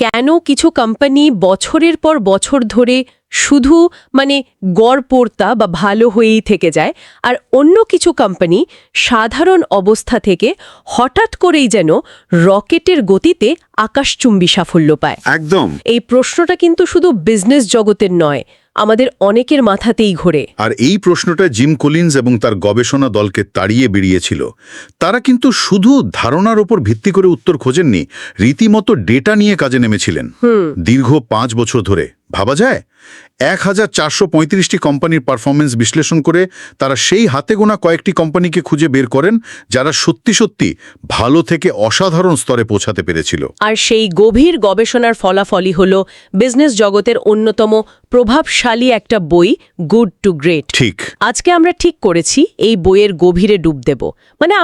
কেন কিছু কোম্পানি বছরের পর বছর ধরে শুধু গড়পড়তা বা ভালো হয়েই থেকে যায়, আর অন্য কিছু কোম্পানি সাধারণ অবস্থা থেকে হঠাৎ করেই যেন রকেটের গতিতে আকাশচুম্বী সাফল্য পায়। একদম। এই প্রশ্নটা কিন্তু শুধু বিজনেস জগতের নয়, আমাদের অনেকের মাথাতেই ঘোরে। আর এই প্রশ্নটা জিম কলিন্স এবং তার গবেষণা দলকে তাড়িয়ে বেরিয়েছিল। তারা কিন্তু শুধু ধারণার ওপর ভিত্তি করে উত্তর খোঁজেননি, রীতিমতো ডেটা নিয়ে কাজে নেমেছিলেন। দীর্ঘ 5 বছর ধরে, ভাবা যায়, 1435টি কোম্পানির পারফরমেন্স বিশ্লেষণ করে তারা সেই হাতে গোনা কয়েকটি কোম্পানিকে খুঁজে বের করেন যারা সত্যি সত্যি ভালো থেকে অসাধারণ স্তরে পৌঁছাতে পেরেছিল। আর সেই গভীর গবেষণার ফলাফলই হল বিজনেস জগতের অন্যতম প্রভাবশালী একটা বই, গুড টু গ্রেট। ঠিক। আজকে আমরা ঠিক করেছি এই বইয়ের গভীরে ডুব দেব।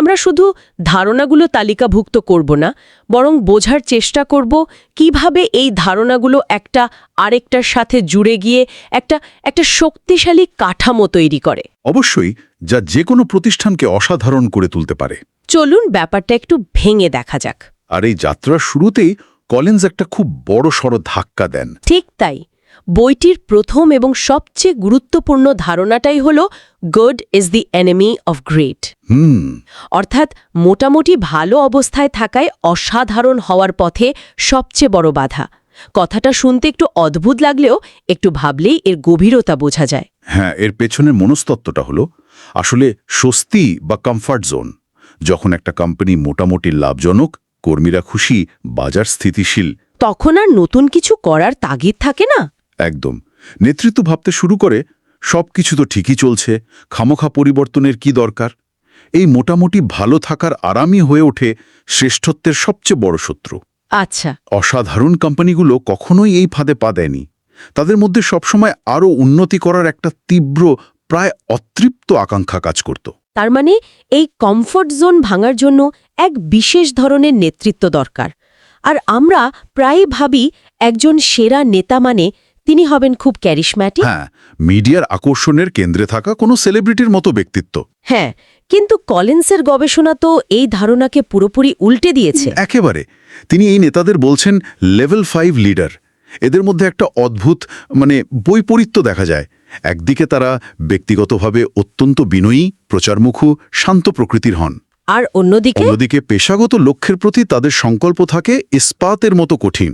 আমরা শুধু ধারণাগুলো তালিকাভুক্ত করব না, বরং বোঝার চেষ্টা করব কিভাবে এই ধারণাগুলো একটা আরেকটার সাথে জুড়ে গিয়ে একটা শক্তিশালী কাঠামো তৈরি করে। অবশ্যই, যা যে কোনো প্রতিষ্ঠানকে অসাধারণ করে তুলতে পারে। চলুন ব্যাপারটা একটু ভেঙে দেখা যাক। আর এই যাত্রার শুরুতেই কলিন্স একটা খুব বড়সড় ধাক্কা দেন। ঠিক তাই। বইটির প্রথম এবং সবচেয়ে গুরুত্বপূর্ণ ধারণাটাই হল good is the enemy of great. অর্থাৎ মোটামুটি ভালো অবস্থায় থাকায় অসাধারণ হওয়ার পথে সবচেয়ে বড় বাধা। কথাটা শুনতে একটু অদ্ভুত লাগলেও একটু ভাবলেই এর গভীরতা বোঝা যায়। হ্যাঁ, এর পেছনের মনস্তত্ত্বটা হলো আসলে স্বস্তি বা কমফর্ট জোন। যখন একটা কোম্পানি মোটামুটি লাভজনক, কর্মীরা খুশি, বাজার স্থিতিশীল, তখন আর নতুন কিছু করার তাগিদ থাকে না। একদম। নেতৃত্ব ভাবতে শুরু করে সবকিছু তো ঠিকই চলছে, খামোখা পরিবর্তনের কি দরকার। এই মোটামুটি ভালো থাকার আরামই হয়ে ওঠে শ্রেষ্ঠত্বের সবচেয়ে বড় শত্রু। আচ্ছা। অসাধারণ কোম্পানিগুলো কখনোই এই ফাঁদে পা দেয়নি। তাদের মধ্যে সবসময় আরও উন্নতি করার একটা তীব্র, প্রায় অতৃপ্ত আকাঙ্ক্ষা কাজ করত। তার এই কমফোর্ট জোন ভাঙার জন্য এক বিশেষ ধরনের নেতৃত্ব দরকার। আর আমরা প্রায় ভাবি একজন সেরা নেতা তিনি হবেন খুব ক্যারিশম্যাটিক। হ্যাঁ, মিডিয়ার আকর্ষণের কেন্দ্রে থাকা কোনো সেলিব্রিটির মতো ব্যক্তিত্ব। হ্যাঁ, কিন্তু কলিন্সের গবেষণা তো এই ধারণাকে পুরোপুরি উল্টে দিয়েছে। একেবারে। তিনি এই নেতাদের বলছেন লেভেল 5 লিডার। এদের মধ্যে একটা অদ্ভুত বৈপরীত্য দেখা যায়। একদিকে তারা ব্যক্তিগতভাবে অত্যন্ত বিনয়ী, প্রচারমুখী, শান্ত প্রকৃতির হন। আর অন্যদিকে পেশাগত লক্ষ্যের প্রতি তাদের সংকল্প থাকে ইস্পাতের মতো কঠিন।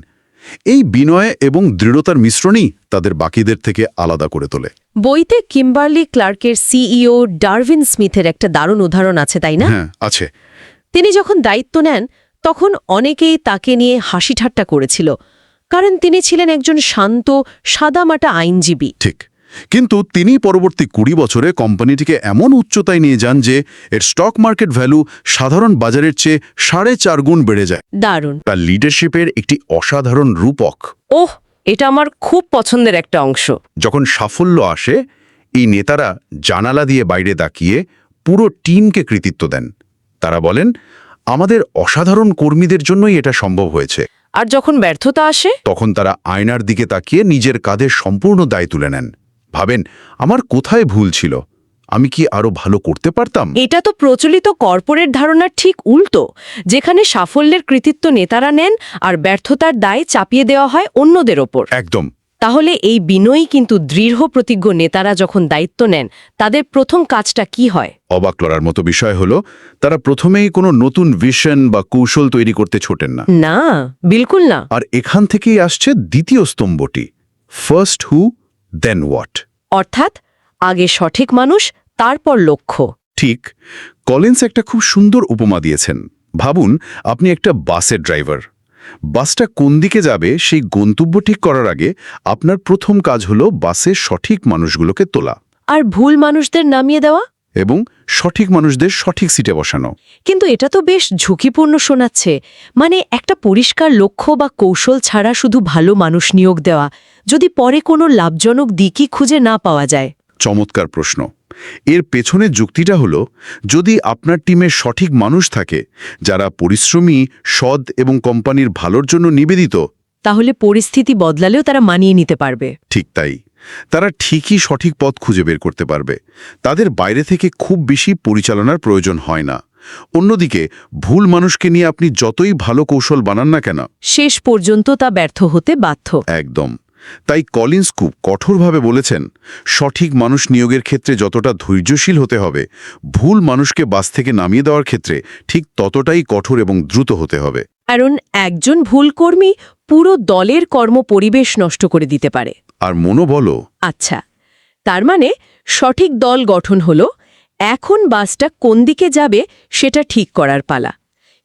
এই বিনয় এবং দৃঢ়তার মিশ্রণই তাদের বাকিদের থেকে আলাদা করে তোলে। বইতে কিম্বারলি ক্লার্কের সিইও ডারভিন স্মিথের একটা দারুণ উদাহরণ আছে, তাই না? হ্যাঁ, আছে। তিনি যখন দায়িত্ব নেন তখন অনেকেই তাকে নিয়ে হাসি ঠাট্টা করেছিল, কারণ তিনি ছিলেন একজন শান্ত, সাদামাটা আইনজীবী। ঠিক। কিন্তু তিনি পরবর্তী 20 বছরে কোম্পানিটিকে এমন উচ্চতায় নিয়ে যান যে এর স্টক মার্কেট ভ্যালু সাধারণ বাজারের চেয়ে 4.5 গুণ বেড়ে যায়। দারুণ। তার লিডারশিপের একটি অসাধারণ রূপক। ওহ, এটা আমার খুব পছন্দের একটা অংশ। যখন সাফল্য আসে, এই নেতারা জানালা দিয়ে বাইরে তাকিয়ে পুরো টিমকে কৃতিত্ব দেন। তারা বলেন, আমাদের অসাধারণ কর্মীদের জন্যই এটা সম্ভব হয়েছে। আর যখন ব্যর্থতা আসে, তখন তারা আয়নার দিকে তাকিয়ে নিজের কাঁধে সম্পূর্ণ দায় তুলে নেন। ভাবেন, আমার কোথায় ভুল ছিল, আমি কি আরো ভালো করতে পারতাম। এটা তো প্রচলিত কর্পোরেট ধারণার ঠিক উল্টো, যেখানে সাফল্যের কৃতিত্ব নেতারা নেন আর ব্যর্থতার দায় চাপিয়ে দেওয়া হয় অন্যদের ওপর। একদম। তাহলে এই বিনয়ী কিন্তু দৃঢ় প্রতিজ্ঞ নেতারা যখন দায়িত্ব নেন, তাদের প্রথম কাজটা কি হয়? অবাক করার মতো বিষয় হলো, তারা প্রথমেই কোনো নতুন ভিশন বা কৌশল তৈরি করতে ছোটেন না। না, বিলকুল না। আর এখান থেকেই আসছে দ্বিতীয় স্তম্ভটি, ফার্স্ট হু দেন হোয়াট। অর্থাৎ আগে সঠিক মানুষ, তারপর লক্ষ্য। ঠিক। কলিন্স একটা খুব সুন্দর উপমা দিয়েছেন। ভাবুন, আপনি একটা বাসের ড্রাইভার। বাসটা কোন দিকে যাবে সেই গন্তব্য ঠিক করার আগে আপনার প্রথম কাজ হলো বাসের সঠিক মানুষগুলোকে তোলা, আর ভুল মানুষদের নামিয়ে দেওয়া, এবং সঠিক মানুষদের সঠিক সিটে বসানো। কিন্তু এটা তো বেশ ঝুঁকিপূর্ণ শোনাচ্ছে। একটা পরিষ্কার লক্ষ্য বা কৌশল ছাড়া শুধু ভালো মানুষ নিয়োগ দেওয়া, যদি পরে কোনো লাভজনক দিকই খুঁজে না পাওয়া যায়। চমৎকার প্রশ্ন। এর পেছনের যুক্তিটা হলো, যদি আপনার টিমে সঠিক মানুষ থাকে যারা পরিশ্রমী, সৎ এবং কোম্পানির ভালোর জন্য নিবেদিত, তাহলে পরিস্থিতি বদলালেও তারা মানিয়ে নিতে পারবে। ঠিক তাই। তারা ঠিকই সঠিক পথ খুঁজে বের করতে পারবে। তাদের বাইরে থেকে খুব বেশি পরিচালনার প্রয়োজন হয় না। অন্যদিকে ভুল মানুষকে নিয়ে আপনি যতই ভালো কৌশল বানান না কেন, শেষ পর্যন্ত তা ব্যর্থ হতে বাধ্য। একদম। তাই কলিন্স খুব কঠোরভাবে বলেছেন, সঠিক মানুষ নিয়োগের ক্ষেত্রে যতটা ধৈর্যশীল হতে হবে, ভুল মানুষকে বাস থেকে নামিয়ে দেওয়ার ক্ষেত্রে ঠিক ততটাই কঠোর এবং দ্রুত হতে হবে। কারণ একজন ভুল কর্মী পুরো দলের কর্মপরিবেশ নষ্ট করে দিতে পারে। আর মনোবলও। আচ্ছা, তার মানে সঠিক দল গঠন হলো এখন বাসটা কোন দিকে যাবে সেটা ঠিক করার পালা।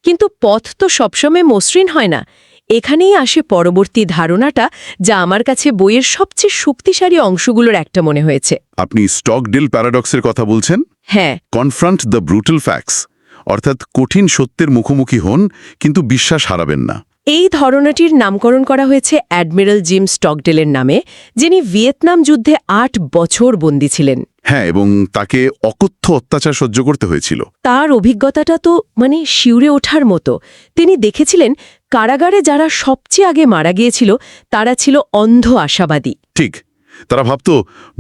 কিন্তু পথ তো সবসময় মসৃণ হয় না। এখানেই আসে পরবর্তী ধারণাটা, যা আমার কাছে বইয়ের সবচেয়ে শক্তিশালী অংশগুলোর একটা মনে হয়েছে। আপনি স্টকডেল প্যারাডক্সের কথা বলছেন? হ্যাঁ, কনফ্রন্ট দ্য ব্রুটাল ফ্যাক্টস, অর্থাৎ কঠিন সত্যের মুখোমুখি হন কিন্তু বিশ্বাস হারাবেন না। এই ধারণাটির নামকরণ করা হয়েছে অ্যাডমিরাল জিম স্টকডেলের নামে, যিনি ভিয়েতনাম যুদ্ধে 8 বছর বন্দী ছিলেন। হ্যাঁ, এবং তাকে অকথ্য অত্যাচার সহ্য করতে হয়েছিল। তার অভিজ্ঞতাটা তো শিউরে ওঠার মতো। তিনি দেখেছিলেন কারাগারে যারা সবচেয়ে আগে মারা গিয়েছিল তারা ছিল অন্ধ আশাবাদী। ঠিক, তারা ভাবত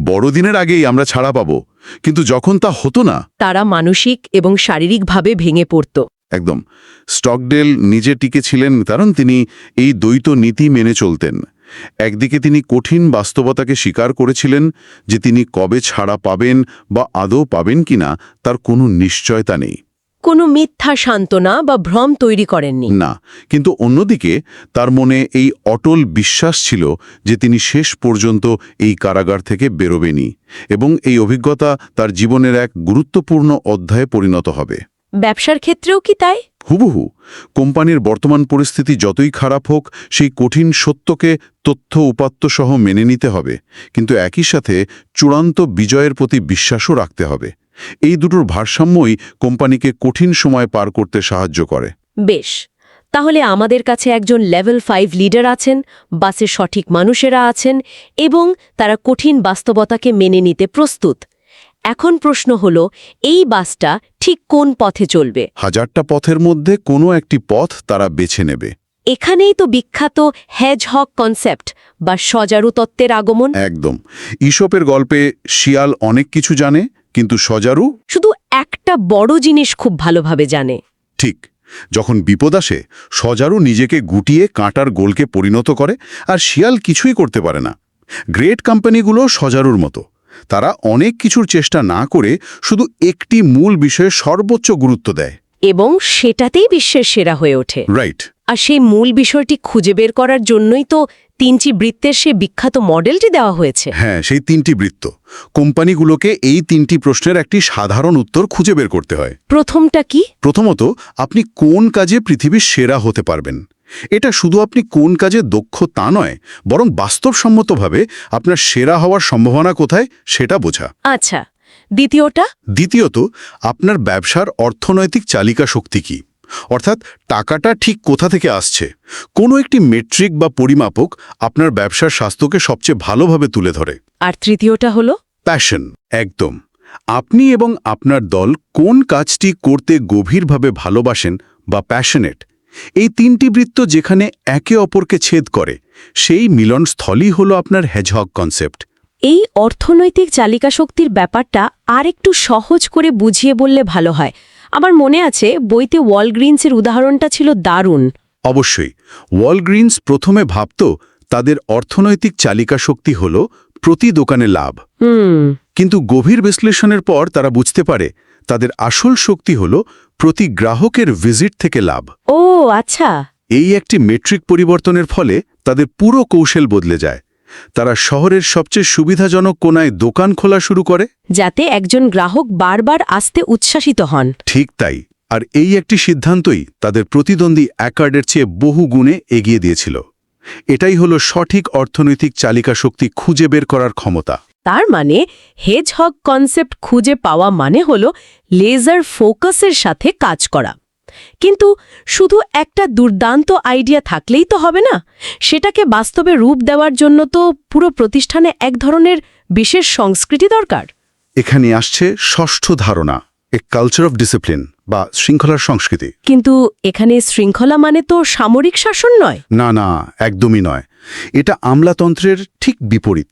বড়দিনের আগেই আমরা ছাড়া পাবো, কিন্তু যখন তা হতো না, তারা মানসিক এবং শারীরিকভাবে ভেঙে পড়ত। একদম। স্টকডেল নিজে টিকে ছিলেন কারণ তিনি এই দ্বৈত নীতি মেনে চলতেন। একদিকে তিনি কঠিন বাস্তবতাকে স্বীকার করেছিলেন যে তিনি কবে ছাড়া পাবেন বা আদৌ পাবেন কিনা তার কোনো নিশ্চয়তা নেই। কোনো মিথ্যা সান্ত্বনা বা ভ্রম তৈরি করেননি। না, কিন্তু অন্যদিকে তার মনে এই অটল বিশ্বাস ছিল যে তিনি শেষ পর্যন্ত এই কারাগার থেকে বেরোবেনই, এবং এই অভিজ্ঞতা তার জীবনের এক গুরুত্বপূর্ণ অধ্যায়ে পরিণত হবে। ব্যবসার ক্ষেত্রেও কি তাই? হুবহু। কোম্পানির বর্তমান পরিস্থিতি যতই খারাপ হোক, সেই কঠিন সত্যকে তথ্য উপাত্ত সহ মেনে নিতে হবে, কিন্তু একই সাথে চূড়ান্ত বিজয়ের প্রতি বিশ্বাসও রাখতে হবে। এই দুটোর ভারসাম্যই কোম্পানিকে কঠিন সময় পার করতে সাহায্য করে। বেশ, তাহলে আমাদের কাছে একজন লেভেল 5 লিডার আছেন, বাসে সঠিক মানুষেরা আছেন এবং তারা কঠিন বাস্তবতাকে মেনে নিতে প্রস্তুত। এখন প্রশ্ন হলো, এই বাসটা ঠিক কোন পথে চলবে? হাজারটা পথের মধ্যে কোনো একটি পথ তারা বেছে নেবে। এখানেই তো বিখ্যাত হেজহগ কনসেপ্ট বা সজারু তত্ত্বের আগমন। একদম। ঈশপের গল্পে শিয়াল অনেক কিছু জানে, কিন্তু সজারু শুধু একটা বড় জিনিস খুব ভালোভাবে জানে। ঠিক। যখন বিপদ আসে, সজারু নিজেকে গুটিয়ে কাঁটার গোলকে পরিণত করে, আর শিয়াল কিছুই করতে পারে না। গ্রেট কোম্পানিগুলো সজারুর মতো। তারা অনেক কিছুর চেষ্টা না করে শুধু একটি মূল বিষয়ে সর্বোচ্চ গুরুত্ব দেয়, এবং সেটাতেই বিশ্বের সেরা হয়ে ওঠে। রাইট। আর সেই মূল বিষয়টি খুঁজে বের করার জন্যই তো 3টি বৃত্তের সে বিখ্যাত মডেলটি দেওয়া হয়েছে। হ্যাঁ, সেই 3টি বৃত্ত। কোম্পানিগুলোকে এই 3টি প্রশ্নের একটি সাধারণ উত্তর খুঁজে বের করতে হয়। প্রথমটা কি? প্রথমত, আপনি কোন কাজে পৃথিবীর সেরা হতে পারবেন। এটা শুধু আপনি কোন কাজে দক্ষ তা নয়, বরং বাস্তবসম্মতভাবে আপনার সেরা হওয়ার সম্ভাবনা কোথায় সেটা বোঝা। আচ্ছা, দ্বিতীয়টা? দ্বিতীয়ত, আপনার ব্যবসার অর্থনৈতিক চালিকা শক্তি কি, অর্থাৎ টাকাটা ঠিক কোথা থেকে আসছে। কোনো একটি মেট্রিক বা পরিমাপক আপনার ব্যবসার স্বাস্থ্যকে সবচেয়ে ভালোভাবে তুলে ধরে। আর তৃতীয়টা হলো প্যাশন। একদম। আপনি এবং আপনার দল কোন কাজটি করতে গভীরভাবে ভালোবাসেন বা প্যাশনেট। এই 3টি বৃত্ত যেখানে একে অপরকে ছেদ করে, সেই মিলনস্থলই হলো আপনার হেজহগ কনসেপ্ট। এই অর্থনৈতিক চালিকা শক্তির ব্যাপারটা আর একটু সহজ করে বুঝিয়ে বললে ভালো হয়। আমার মনে আছে বইতে ওয়ালগ্রিনসের উদাহরণটা ছিল দারুণ। অবশ্যই। ওয়ালগ্রিনস প্রথমে ভাবত তাদের অর্থনৈতিক চালিকা শক্তি হল প্রতি দোকানে লাভ, কিন্তু গভীর বিশ্লেষণের পর তারা বুঝতে পারে তাদের আসল শক্তি হল প্রতি গ্রাহকের ভিজিট থেকে লাভ। ও আচ্ছা। এই একটি মেট্রিক পরিবর্তনের ফলে তাদের পুরো কৌশল বদলে যায়। তারা শহরের সবচেয়ে সুবিধাজনক কোণায় দোকান খোলা শুরু করে, যাতে একজন গ্রাহক বারবার আসতে উচ্ছ্বাসিত হন। ঠিক তাই। আর এই একটি সিদ্ধান্তই তাদের প্রতিদ্বন্দ্বী অ্যাকার্ডের চেয়ে বহু গুণে এগিয়ে দিয়েছিল। এটাই হলো সঠিক অর্থনৈতিক চালিকা শক্তি খুঁজে বের করার ক্ষমতা। তার মানে হেজহগ কনসেপ্ট খুঁজে পাওয়া মানে হলো লেজার ফোকাসের সাথে কাজ করা। কিন্তু শুধু একটা দুর্দান্ত আইডিয়া থাকলেই তো হবে না, সেটাকে বাস্তবে রূপ দেওয়ার জন্য তো পুরো প্রতিষ্ঠানে এক ধরনের বিশেষ সংস্কৃতি দরকার। এখানে আসছে ষষ্ঠ ধারণা, এ কালচার অফ ডিসিপ্লিন বা শৃঙ্খলার সংস্কৃতি। কিন্তু এখানে শৃঙ্খলা মানে তো সামরিক শাসন নয়। না না, একদমই নয়। এটা আমলাতন্ত্রের ঠিক বিপরীত।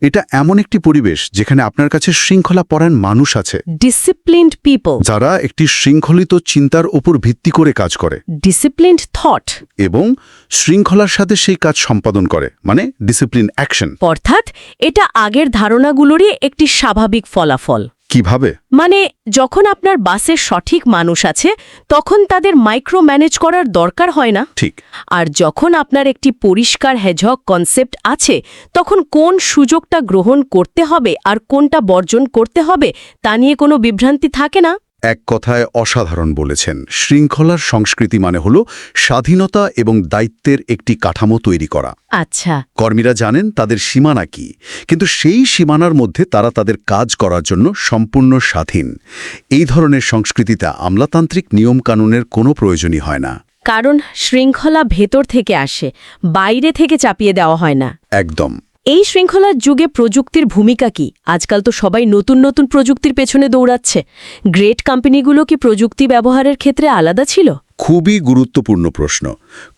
এটা এমন একটি পরিবেশ যেখানে আপনার কাছে শৃঙ্খলাপরায়ণ মানুষ আছে, ডিসিপ্লিনড পিপল, যারা একটি শৃঙ্খলিত চিন্তার উপর ভিত্তি করে কাজ করে ডিসিপ্লিনড থট, এবং শৃঙ্খলার সাথে সেই কাজ সম্পাদন করে, মানে ডিসিপ্লিন অ্যাকশন। অর্থাৎ এটা আগের ধারণাগুলোরই একটি স্বাভাবিক ফলাফল। কিভাবে? মানে যখন আপনার বাসে সঠিক মানুষ আছে তখন তাদের মাইক্রো ম্যানেজ করার দরকার হয় না। ঠিক। আর যখন আপনার একটি পরিষ্কার হেজহগ কনসেপ্ট আছে তখন কোন সুযোগটা গ্রহণ করতে হবে আর কোনটা বর্জন করতে হবে তা নিয়ে কোনো বিভ্রান্তি থাকে না। এক কথায় অসাধারণ বলেছেন। শৃঙ্খলার সংস্কৃতি মানে হলো স্বাধীনতা এবং দায়িত্বের একটি কাঠামো তৈরি করা। আচ্ছা, কর্মীরা জানেন তাদের সীমানা কি, কিন্তু সেই সীমানার মধ্যে তারা তাদের কাজ করার জন্য সম্পূর্ণ স্বাধীন। এই ধরনের সংস্কৃতিতে আমলাতান্ত্রিক নিয়মকানুনের কোনো প্রয়োজনই হয় না। কারণ শৃঙ্খলা ভেতর থেকে আসে, বাইরে থেকে চাপিয়ে দেওয়া হয় না। একদম। এই শৃঙ্খলার যুগে প্রযুক্তির ভূমিকা কি? আজকাল তো সবাই নতুন নতুন প্রযুক্তির পেছনে দৌড়াচ্ছে। গ্রেট কোম্পানিগুলো কি প্রযুক্তি ব্যবহারের ক্ষেত্রে আলাদা ছিল? খুবই গুরুত্বপূর্ণ প্রশ্ন।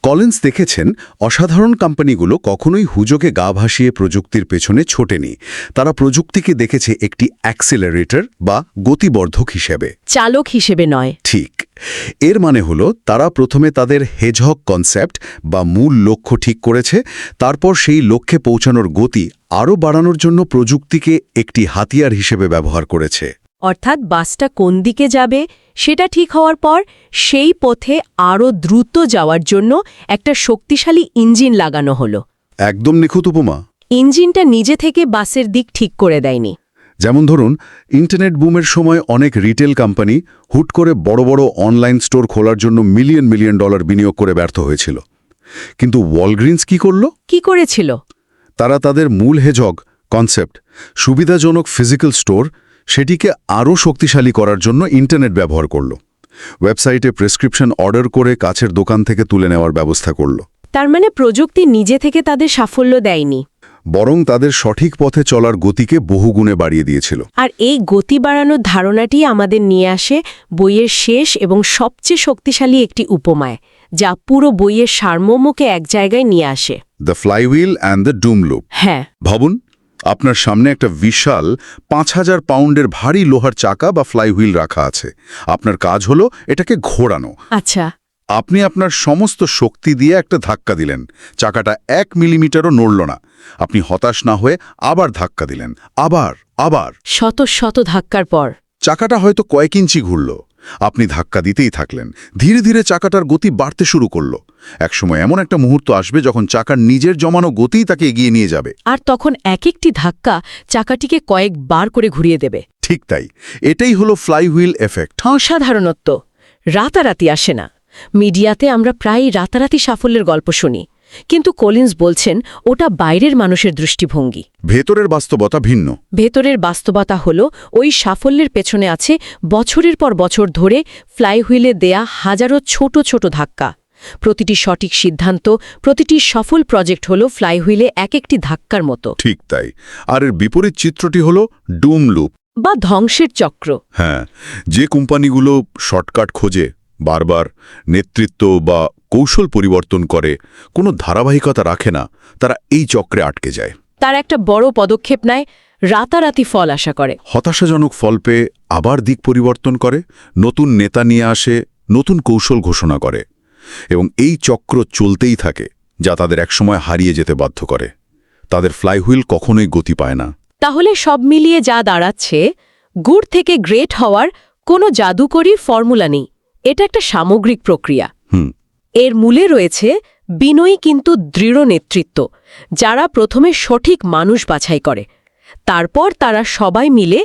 কলিন্স দেখেছেন অসাধারণ কোম্পানিগুলো কখনোই হুজোকে গা ভাসিয়ে প্রযুক্তির পেছনে ছোটেনি। তারা প্রযুক্তিকে দেখেছে একটি অ্যাক্সিলারেটর বা গতিবর্ধক হিসেবে, চালক হিসেবে নয়। ঠিক। এর মানে হলো তারা প্রথমে তাদের হেজহগ কনসেপ্ট বা মূল লক্ষ্য ঠিক করেছে, তারপর সেই লক্ষ্যে পৌঁছানোর গতি আরও বাড়ানোর জন্য প্রযুক্তিকে একটি হাতিয়ার হিসেবে ব্যবহার করেছে। অর্থাৎ বাসটা কোন দিকে যাবে সেটা ঠিক হওয়ার পর সেই পথে আরও দ্রুত যাওয়ার জন্য একটা শক্তিশালী ইঞ্জিন লাগানো হলো। একদম নিখুঁত উপমা। ইঞ্জিনটা নিজে থেকে বাসের দিক ঠিক করে দেয়নি। যেমন ধরুন, ইন্টারনেট বুমের সময় অনেক রিটেল কোম্পানি হুট করে বড় বড় অনলাইন স্টোর খোলার জন্য মিলিয়ন মিলিয়ন ডলার বিনিয়োগ করে ব্যর্থ হয়েছিল। কিন্তু ওয়ালগ্রিনস কি করল? কি করেছিল? তারা তাদের মূল হেজহগ কনসেপ্ট, সুবিধাজনক ফিজিক্যাল স্টোর, সেটিকে আরও শক্তিশালী করার জন্য ইন্টারনেট ব্যবহার করল। ওয়েবসাইটে প্রেসক্রিপশন অর্ডার করে কাছের দোকান থেকে তুলে নেওয়ার ব্যবস্থা করল। তার মানে প্রযুক্তি নিজে থেকে তাদের সাফল্য দেয়নি, বরং তাদের সঠিক পথে চলার গতিকে বহুগুণে বাড়িয়ে দিয়েছিল। আর এই গতি বাড়ানোর ধারণাটি আমাদের নিয়ে আসে বইয়ের শেষ এবং সবচেয়ে শক্তিশালী একটি উপমায়, যা পুরো বইয়ের সারমর্মকে এক জায়গায় নিয়ে আসে। The flywheel and the doom loop. হ্যাঁ, ভাবুন, আপনার সামনে একটা বিশাল ৫,০০০ পাউন্ডের ভারী লোহার চাকা বা ফ্লাইহুইল রাখা আছে। আপনার কাজ হলো এটাকে ঘোরানো। আচ্ছা। আপনি আপনার সমস্ত শক্তি দিয়ে একটা ধাক্কা দিলেন, চাকাটা ১ মিলিমিটারও নড়ল না। আপনি হতাশ না হয়ে আবার ধাক্কা দিলেন, আবার। শত শত ধাক্কার পর চাকাটা হয়তো কয়েক ইঞ্চি ঘুরল। আপনি ধাক্কা দিতেই থাকলেন। ধীরে ধীরে চাকাটার গতি বাড়তে শুরু করল। একসময় এমন একটা মুহূর্ত আসবে যখন চাকার নিজের জমানো গতিই তাকে এগিয়ে নিয়ে যাবে। আর তখন এক একটি ধাক্কা চাকাটিকে কয়েকবার করে ঘুরিয়ে দেবে। ঠিক তাই, এটাই হলো ফ্লাইহুইল এফেক্ট। অসাধারণত্ব রাতারাতি আসে না। মিডিয়াতে আমরা প্রায়ই রাতারাতি সাফল্যের গল্প শুনি, কিন্তু কলিন্স বলছেন ওটা বাইরের মানুষের দৃষ্টিভঙ্গি। ভেতরের বাস্তবতা ভিন্ন। ভেতরের বাস্তবতা হল ওই সাফল্যের পেছনে আছে বছরের পর বছর ধরে ফ্লাইহুইলে দেয়া হাজারো ছোট ছোট ধাক্কা। প্রতিটি সঠিক সিদ্ধান্ত, প্রতিটি সফল প্রজেক্ট হল ফ্লাইহুইলে এক একটি ধাক্কার মতো। ঠিক তাই। আর এর বিপরীত চিত্রটি হলো ডুম লুপ বা ধ্বংসের চক্র। হ্যাঁ, যে কোম্পানিগুলো শর্টকাট খোঁজে, বারবার নেতৃত্ব বা কৌশল পরিবর্তন করে, কোনো ধারাবাহিকতা রাখে না, তারা এই চক্রে আটকে যায়। তার একটা বড় পদক্ষেপ নেয়, রাতারাতি ফল আশা করে, হতাশাজনক ফল পেয়ে আবার দিক পরিবর্তন করে, নতুন নেতা নিয়ে আসে, নতুন কৌশল ঘোষণা করে, এবং এই চক্র চলতেই থাকে, যা তাদের একসময় হারিয়ে যেতে বাধ্য করে। তাদের ফ্লাইহুইল কখনোই গতি পায় না। তাহলে সব মিলিয়ে যা দাঁড়াচ্ছে, গুড থেকে গ্রেট হওয়ার কোনো জাদুকরী ফর্মুলা নেই। এটা একটা সামগ্রিক প্রক্রিয়া। এর মূলে রয়েছে বিনয়ী কিন্তু দৃঢ় নেতৃত্ব, যারা প্রথমে সঠিক মানুষ বাছাই করে, তারপর তারা সবাই মিলে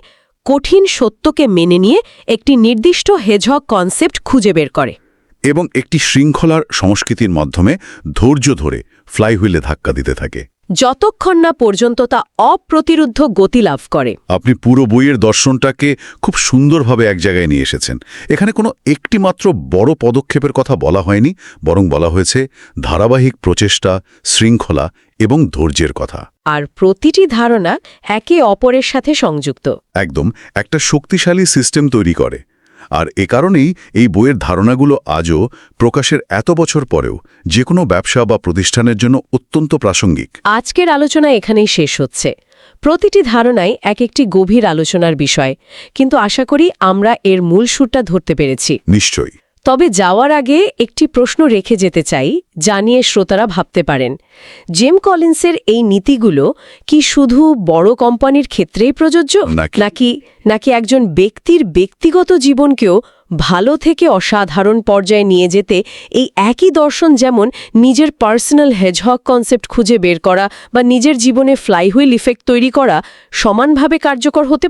কঠিন সত্যকে মেনে নিয়ে একটি নির্দিষ্ট হেজহগ কনসেপ্ট খুঁজে বের করে, এবং একটি শৃঙ্খলার সংস্কৃতির মাধ্যমে ধৈর্য ধরে ফ্লাইহুইলে ধাক্কা দিতে থাকে, যতক্ষণ না পর্যন্ত তা অপ্রতিরুদ্ধ গতি লাভ করে। আপনি পুরো বইয়ের দর্শনটাকে খুব সুন্দরভাবে এক জায়গায় নিয়ে এসেছেন। এখানে কোনো একটি মাত্র বড় পদক্ষেপের কথা বলা হয়নি, বরং বলা হয়েছে ধারাবাহিক প্রচেষ্টা, শৃঙ্খলা এবং ধৈর্যের কথা। আর প্রতিটি ধারণা একে অপরের সাথে সংযুক্ত, একদম একটা শক্তিশালী সিস্টেম তৈরি করে। আর এ কারণেই এই বইয়ের ধারণাগুলো আজও প্রকাশের এত বছর পরেও যে কোনো ব্যবসা বা প্রতিষ্ঠানের জন্য অত্যন্ত প্রাসঙ্গিক। আজকের আলোচনা এখানেই শেষ হচ্ছে। প্রতিটি ধারণাই এক একটি গভীর আলোচনার বিষয়, কিন্তু আশা করি আমরা এর মূল সুরটা ধরতে পেরেছি। নিশ্চয়ই। তবে যাওয়ার আগে একটি প্রশ্ন রেখে যেতে চাই, যা নিয়ে শ্রোতারা ভাবতে পারেন। জিম কলিন্সের এই নীতিগুলো কি শুধু বড় কোম্পানির ক্ষেত্রেই প্রযোজ্য, নাকি একজন ব্যক্তির ব্যক্তিগত জীবনকেও ভালো থেকে অসাধারণ পর্যায়ে নিয়ে যেতে এই একই দর্শন, যেমন নিজের পার্সোনাল হেজহগ কনসেপ্ট খুঁজে বের করা বা নিজের জীবনে ফ্লাইহুইল ইফেক্ট তৈরি করা, সমানভাবে কার্যকর হতে